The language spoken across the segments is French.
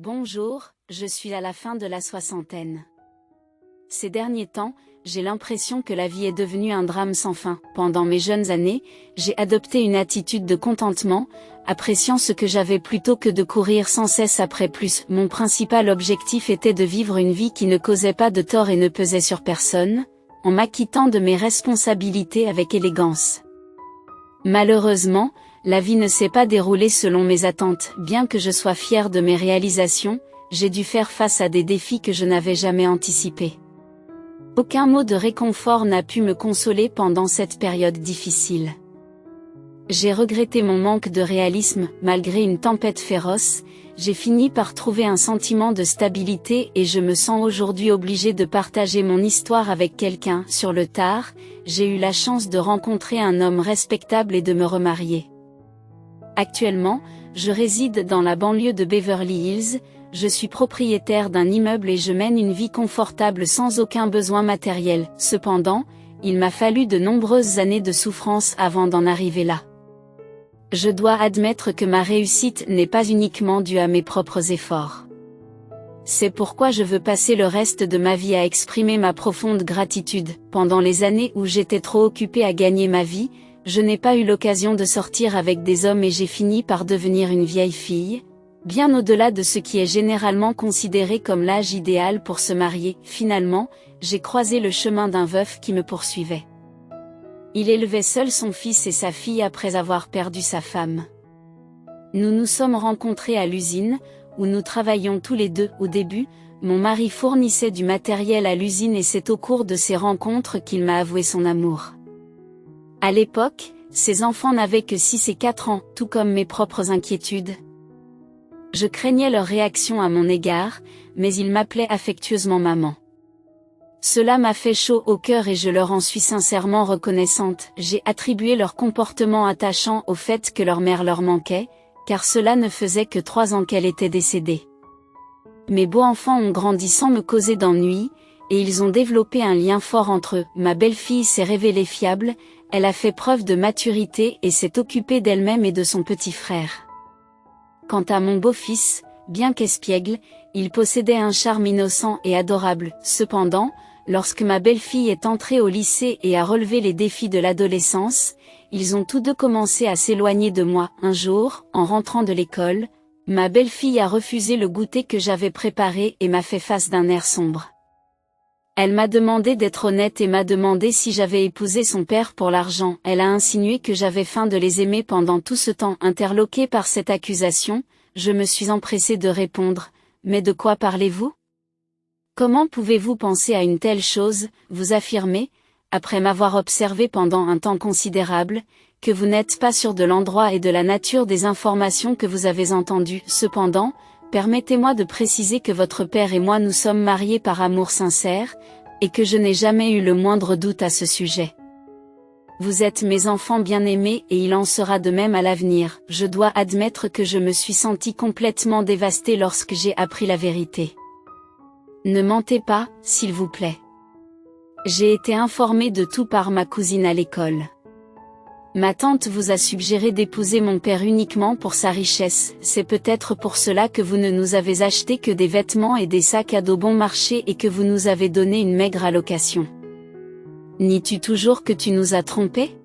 Bonjour, je suis à la fin de la soixantaine. Ces derniers temps, j'ai l'impression que la vie est devenue un drame sans fin. Pendant mes jeunes années, j'ai adopté une attitude de contentement, appréciant ce que j'avais plutôt que de courir sans cesse après plus. Mon principal objectif était de vivre une vie qui ne causait pas de tort et ne pesait sur personne, en m'acquittant de mes responsabilités avec élégance. Malheureusement, la vie ne s'est pas déroulée selon mes attentes. Bien que je sois fière de mes réalisations, j'ai dû faire face à des défis que je n'avais jamais anticipés. Aucun mot de réconfort n'a pu me consoler pendant cette période difficile. J'ai regretté mon manque de réalisme. Malgré une tempête féroce, j'ai fini par trouver un sentiment de stabilité et je me sens aujourd'hui obligée de partager mon histoire avec quelqu'un. Sur le tard, j'ai eu la chance de rencontrer un homme respectable et de me remarier. Actuellement, je réside dans la banlieue de Beverly Hills, je suis propriétaire d'un immeuble et je mène une vie confortable sans aucun besoin matériel. Cependant, il m'a fallu de nombreuses années de souffrance avant d'en arriver là. Je dois admettre que ma réussite n'est pas uniquement due à mes propres efforts. C'est pourquoi je veux passer le reste de ma vie à exprimer ma profonde gratitude. Pendant les années où j'étais trop occupée à gagner ma vie, je n'ai pas eu l'occasion de sortir avec des hommes et j'ai fini par devenir une vieille fille, bien au-delà de ce qui est généralement considéré comme l'âge idéal pour se marier. Finalement, j'ai croisé le chemin d'un veuf qui me poursuivait. Il élevait seul son fils et sa fille après avoir perdu sa femme. Nous nous sommes rencontrés à l'usine, où nous travaillions tous les deux. Au début, mon mari fournissait du matériel à l'usine et c'est au cours de ces rencontres qu'il m'a avoué son amour. À l'époque, ses enfants n'avaient que 6 et 4 ans, tout comme mes propres inquiétudes. Je craignais leur réaction à mon égard, mais ils m'appelaient affectueusement maman. Cela m'a fait chaud au cœur et je leur en suis sincèrement reconnaissante. J'ai attribué leur comportement attachant au fait que leur mère leur manquait, car cela ne faisait que 3 ans qu'elle était décédée. Mes beaux-enfants ont grandi sans me causer d'ennui, et ils ont développé un lien fort entre eux. Ma belle-fille s'est révélée fiable, elle a fait preuve de maturité et s'est occupée d'elle-même et de son petit frère. Quant à mon beau-fils, bien qu'espiègle, il possédait un charme innocent et adorable. Cependant, lorsque ma belle-fille est entrée au lycée et a relevé les défis de l'adolescence, ils ont tous deux commencé à s'éloigner de moi. Un jour, en rentrant de l'école, ma belle-fille a refusé le goûter que j'avais préparé et m'a fait face d'un air sombre. Elle m'a demandé d'être honnête et m'a demandé si j'avais épousé son père pour l'argent. Elle a insinué que j'avais feint de les aimer pendant tout ce temps. Interloquée par cette accusation, je me suis empressée de répondre « Mais de quoi parlez-vous ? Comment pouvez-vous penser à une telle chose ?» Vous affirmez, après m'avoir observé pendant un temps considérable, que vous n'êtes pas sûr de l'endroit et de la nature des informations que vous avez entendues. Cependant, permettez-moi de préciser que votre père et moi nous sommes mariés par amour sincère, et que je n'ai jamais eu le moindre doute à ce sujet. Vous êtes mes enfants bien-aimés et il en sera de même à l'avenir. Je dois admettre que je me suis sentie complètement dévastée lorsque j'ai appris la vérité. Ne mentez pas, s'il vous plaît. J'ai été informée de tout par ma cousine à l'école. Ma tante vous a suggéré d'épouser mon père uniquement pour sa richesse. C'est peut-être pour cela que vous ne nous avez acheté que des vêtements et des sacs à dos bon marché et que vous nous avez donné une maigre allocation. Nies-tu toujours que tu nous as trompés ?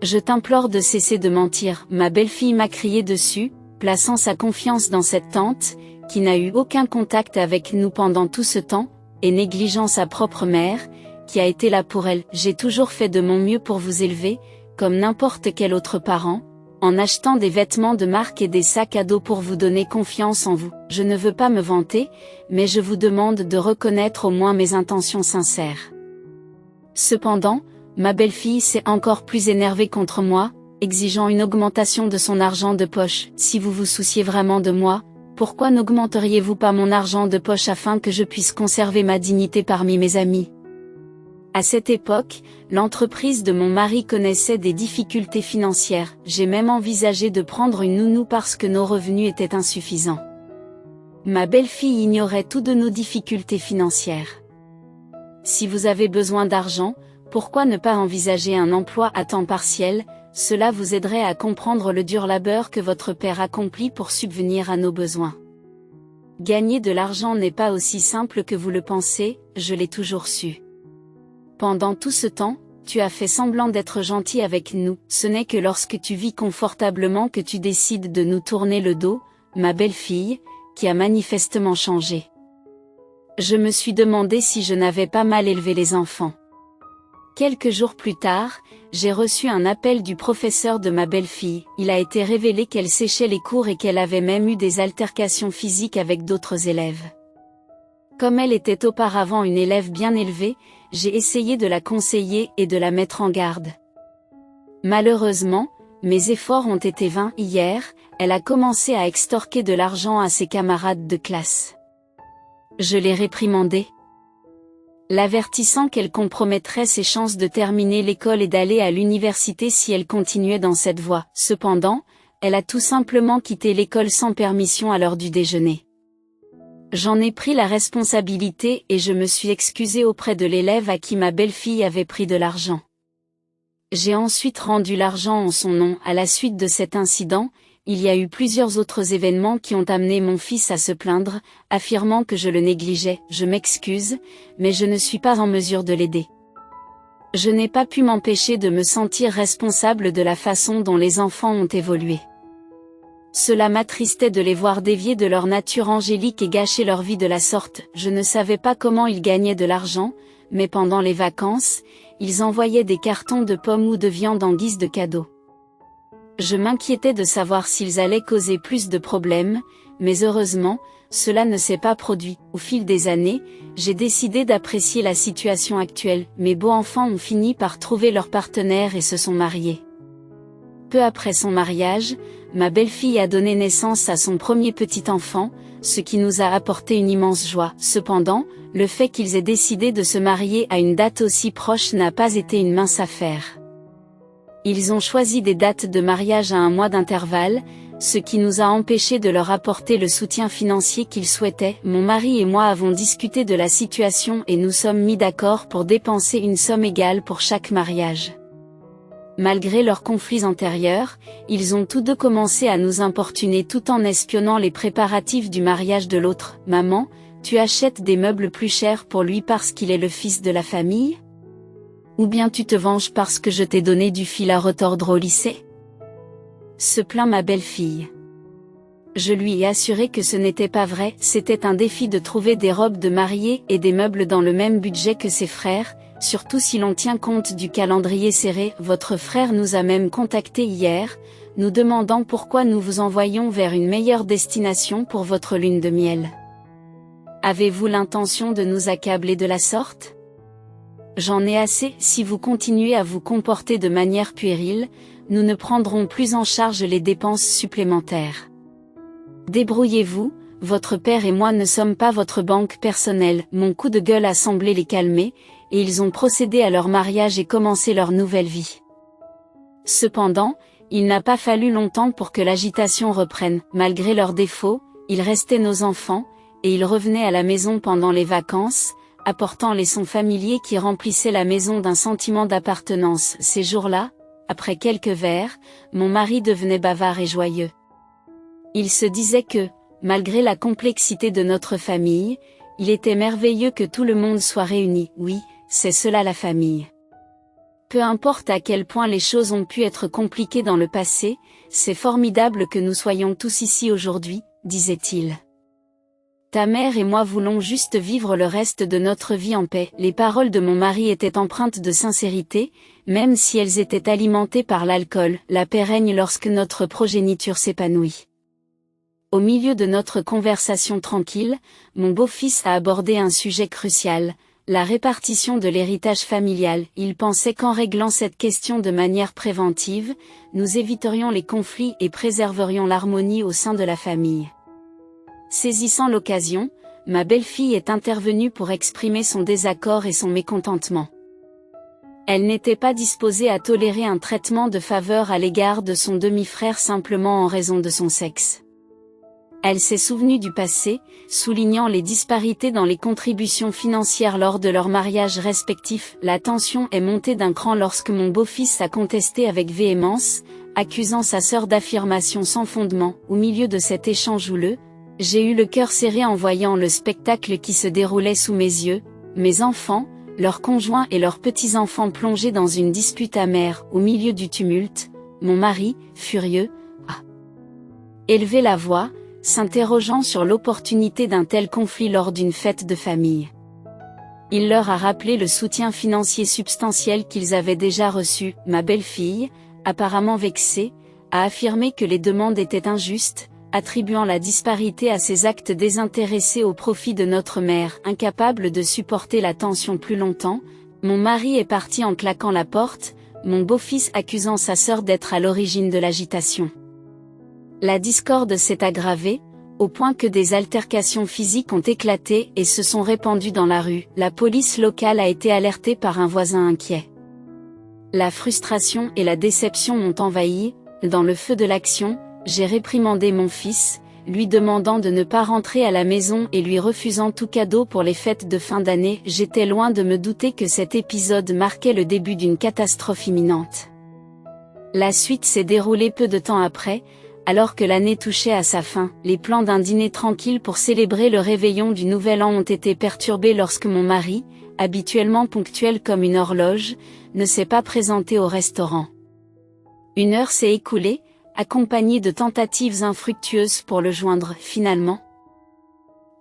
Je t'implore de cesser de mentir. Ma belle-fille m'a crié dessus, plaçant sa confiance dans cette tante, qui n'a eu aucun contact avec nous pendant tout ce temps, et négligeant sa propre mère, qui a été là pour elle. J'ai toujours fait de mon mieux pour vous élever, comme n'importe quel autre parent, en achetant des vêtements de marque et des sacs à dos pour vous donner confiance en vous. Je ne veux pas me vanter, mais je vous demande de reconnaître au moins mes intentions sincères. Cependant, ma belle-fille s'est encore plus énervée contre moi, exigeant une augmentation de son argent de poche. Si vous vous souciez vraiment de moi, pourquoi n'augmenteriez-vous pas mon argent de poche afin que je puisse conserver ma dignité parmi mes amis ? À cette époque, l'entreprise de mon mari connaissait des difficultés financières. J'ai même envisagé de prendre une nounou parce que nos revenus étaient insuffisants. Ma belle-fille ignorait toutes de nos difficultés financières. Si vous avez besoin d'argent, pourquoi ne pas envisager un emploi à temps partiel ? Cela vous aiderait à comprendre le dur labeur que votre père accomplit pour subvenir à nos besoins. Gagner de l'argent n'est pas aussi simple que vous le pensez, je l'ai toujours su. Pendant tout ce temps, tu as fait semblant d'être gentil avec nous, ce n'est que lorsque tu vis confortablement que tu décides de nous tourner le dos, ma belle-fille, qui a manifestement changé. Je me suis demandé si je n'avais pas mal élevé les enfants. Quelques jours plus tard, j'ai reçu un appel du professeur de ma belle-fille. Il a été révélé qu'elle séchait les cours et qu'elle avait même eu des altercations physiques avec d'autres élèves. Comme elle était auparavant une élève bien élevée, j'ai essayé de la conseiller et de la mettre en garde. Malheureusement, mes efforts ont été vains. Hier, elle a commencé à extorquer de l'argent à ses camarades de classe. Je l'ai réprimandée, l'avertissant qu'elle compromettrait ses chances de terminer l'école et d'aller à l'université si elle continuait dans cette voie. Cependant, elle a tout simplement quitté l'école sans permission à l'heure du déjeuner. J'en ai pris la responsabilité et je me suis excusée auprès de l'élève à qui ma belle-fille avait pris de l'argent. J'ai ensuite rendu l'argent en son nom. À la suite de cet incident, il y a eu plusieurs autres événements qui ont amené mon fils à se plaindre, affirmant que je le négligeais. Je m'excuse, mais je ne suis pas en mesure de l'aider. Je n'ai pas pu m'empêcher de me sentir responsable de la façon dont les enfants ont évolué. Cela m'attristait de les voir dévier de leur nature angélique et gâcher leur vie de la sorte. Je ne savais pas comment ils gagnaient de l'argent, mais pendant les vacances, ils envoyaient des cartons de pommes ou de viande en guise de cadeau. Je m'inquiétais de savoir s'ils allaient causer plus de problèmes, mais heureusement, cela ne s'est pas produit. Au fil des années, j'ai décidé d'apprécier la situation actuelle. Mes beaux-enfants ont fini par trouver leur partenaire et se sont mariés. Peu après son mariage, ma belle-fille a donné naissance à son premier petit enfant, ce qui nous a apporté une immense joie. Cependant, le fait qu'ils aient décidé de se marier à une date aussi proche n'a pas été une mince affaire. Ils ont choisi des dates de mariage à 1 mois d'intervalle, ce qui nous a empêchés de leur apporter le soutien financier qu'ils souhaitaient. Mon mari et moi avons discuté de la situation et nous sommes mis d'accord pour dépenser une somme égale pour chaque mariage. Malgré leurs conflits antérieurs, ils ont tous deux commencé à nous importuner tout en espionnant les préparatifs du mariage de l'autre. « Maman, tu achètes des meubles plus chers pour lui parce qu'il est le fils de la famille ? Ou bien tu te venges parce que je t'ai donné du fil à retordre au lycée ?» se plaint ma belle-fille. Je lui ai assuré que ce n'était pas vrai. C'était un défi de trouver des robes de mariée et des meubles dans le même budget que ses frères, surtout si l'on tient compte du calendrier serré. Votre frère nous a même contacté hier, nous demandant pourquoi nous vous envoyions vers une meilleure destination pour votre lune de miel. Avez-vous l'intention de nous accabler de la sorte ? J'en ai assez. Si vous continuez à vous comporter de manière puérile, nous ne prendrons plus en charge les dépenses supplémentaires. Débrouillez-vous, votre père et moi ne sommes pas votre banque personnelle. Mon coup de gueule a semblé les calmer, et ils ont procédé à leur mariage et commencé leur nouvelle vie. Cependant, il n'a pas fallu longtemps pour que l'agitation reprenne. Malgré leurs défauts, ils restaient nos enfants, et ils revenaient à la maison pendant les vacances, apportant les sons familiers qui remplissaient la maison d'un sentiment d'appartenance. Ces jours-là, après quelques verres, mon mari devenait bavard et joyeux. Il se disait que, malgré la complexité de notre famille, il était merveilleux que tout le monde soit réuni. Oui, c'est cela la famille. Peu importe à quel point les choses ont pu être compliquées dans le passé, c'est formidable que nous soyons tous ici aujourd'hui, disait-il. Ta mère et moi voulons juste vivre le reste de notre vie en paix. Les paroles de mon mari étaient empreintes de sincérité, même si elles étaient alimentées par l'alcool. La paix règne lorsque notre progéniture s'épanouit. Au milieu de notre conversation tranquille, mon beau-fils a abordé un sujet crucial, la répartition de l'héritage familial. Il pensait qu'en réglant cette question de manière préventive, nous éviterions les conflits et préserverions l'harmonie au sein de la famille. Saisissant l'occasion, ma belle-fille est intervenue pour exprimer son désaccord et son mécontentement. Elle n'était pas disposée à tolérer un traitement de faveur à l'égard de son demi-frère simplement en raison de son sexe. Elle s'est souvenue du passé, soulignant les disparités dans les contributions financières lors de leurs mariages respectifs. La tension est montée d'un cran lorsque mon beau-fils a contesté avec véhémence, accusant sa sœur d'affirmations sans fondement. Au milieu de cet échange houleux, J'ai eu le cœur serré en voyant le spectacle qui se déroulait sous mes yeux, mes enfants, leurs conjoints et leurs petits-enfants plongés dans une dispute amère au milieu du tumulte. Mon mari, furieux, a élevé la voix, s'interrogeant sur l'opportunité d'un tel conflit lors d'une fête de famille. Il leur a rappelé le soutien financier substantiel qu'ils avaient déjà reçu. Ma belle-fille, apparemment vexée, a affirmé que les demandes étaient injustes, attribuant la disparité à ces actes désintéressés au profit de notre mère. Incapable de supporter la tension plus longtemps, mon mari est parti en claquant la porte, mon beau-fils accusant sa sœur d'être à l'origine de l'agitation. La discorde s'est aggravée, au point que des altercations physiques ont éclaté et se sont répandues dans la rue. La police locale a été alertée par un voisin inquiet. La frustration et la déception m'ont envahi. Dans le feu de l'action, j'ai réprimandé mon fils, lui demandant de ne pas rentrer à la maison et lui refusant tout cadeau pour les fêtes de fin d'année. J'étais loin de me douter que cet épisode marquait le début d'une catastrophe imminente. La suite s'est déroulée peu de temps après, alors que l'année touchait à sa fin. Les plans d'un dîner tranquille pour célébrer le réveillon du Nouvel An ont été perturbés lorsque mon mari, habituellement ponctuel comme une horloge, ne s'est pas présenté au restaurant. Une heure s'est écoulée, accompagnée de tentatives infructueuses pour le joindre. Finalement,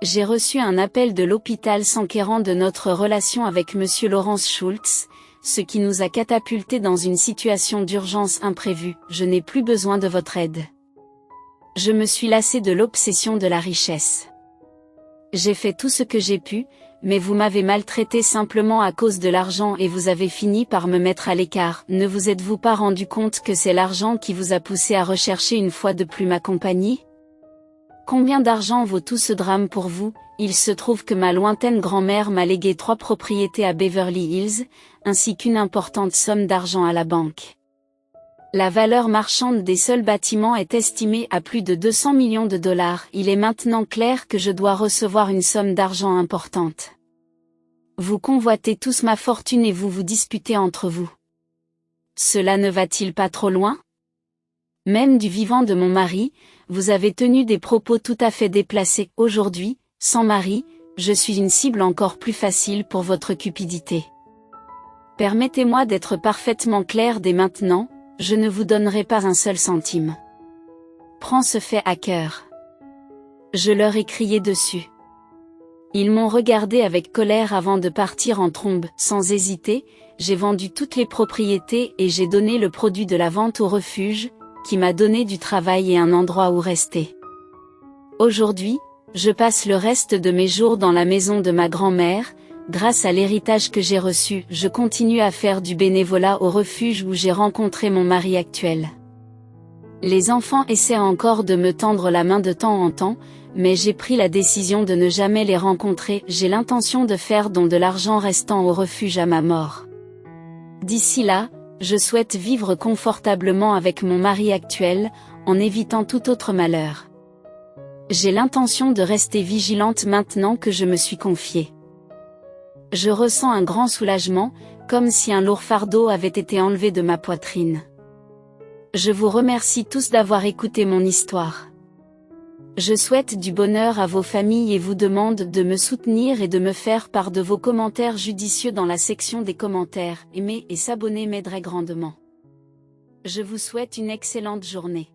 j'ai reçu un appel de l'hôpital s'enquérant de notre relation avec Monsieur Laurence Schultz, ce qui nous a catapultés dans une situation d'urgence imprévue. Je n'ai plus besoin de votre aide. Je me suis lassé de l'obsession de la richesse. J'ai fait tout ce que j'ai pu, mais vous m'avez maltraité simplement à cause de l'argent et vous avez fini par me mettre à l'écart. Ne vous êtes-vous pas rendu compte que c'est l'argent qui vous a poussé à rechercher une fois de plus ma compagnie? Combien d'argent vaut tout ce drame pour vous? Il se trouve que ma lointaine grand-mère m'a légué 3 propriétés à Beverly Hills, ainsi qu'une importante somme d'argent à la banque. La valeur marchande des seuls bâtiments est estimée à plus de 200 millions de dollars. Il est maintenant clair que je dois recevoir une somme d'argent importante. Vous convoitez tous ma fortune et vous vous disputez entre vous. Cela ne va-t-il pas trop loin? Même du vivant de mon mari, vous avez tenu des propos tout à fait déplacés. Aujourd'hui, sans mari, je suis une cible encore plus facile pour votre cupidité. Permettez-moi d'être parfaitement clair dès maintenant. Je ne vous donnerai pas un seul centime. Prends ce fait à cœur. Je leur ai crié dessus. Ils m'ont regardé avec colère avant de partir en trombe. Sans hésiter, j'ai vendu toutes les propriétés et j'ai donné le produit de la vente au refuge, qui m'a donné du travail et un endroit où rester. Aujourd'hui, je passe le reste de mes jours dans la maison de ma grand-mère. Grâce à l'héritage que j'ai reçu, je continue à faire du bénévolat au refuge où j'ai rencontré mon mari actuel. Les enfants essaient encore de me tendre la main de temps en temps, mais j'ai pris la décision de ne jamais les rencontrer. J'ai l'intention de faire don de l'argent restant au refuge à ma mort. D'ici là, je souhaite vivre confortablement avec mon mari actuel, en évitant tout autre malheur. J'ai l'intention de rester vigilante maintenant que je me suis confiée. Je ressens un grand soulagement, comme si un lourd fardeau avait été enlevé de ma poitrine. Je vous remercie tous d'avoir écouté mon histoire. Je souhaite du bonheur à vos familles et vous demande de me soutenir et de me faire part de vos commentaires judicieux dans la section des commentaires. Aimer et s'abonner m'aiderait grandement. Je vous souhaite une excellente journée.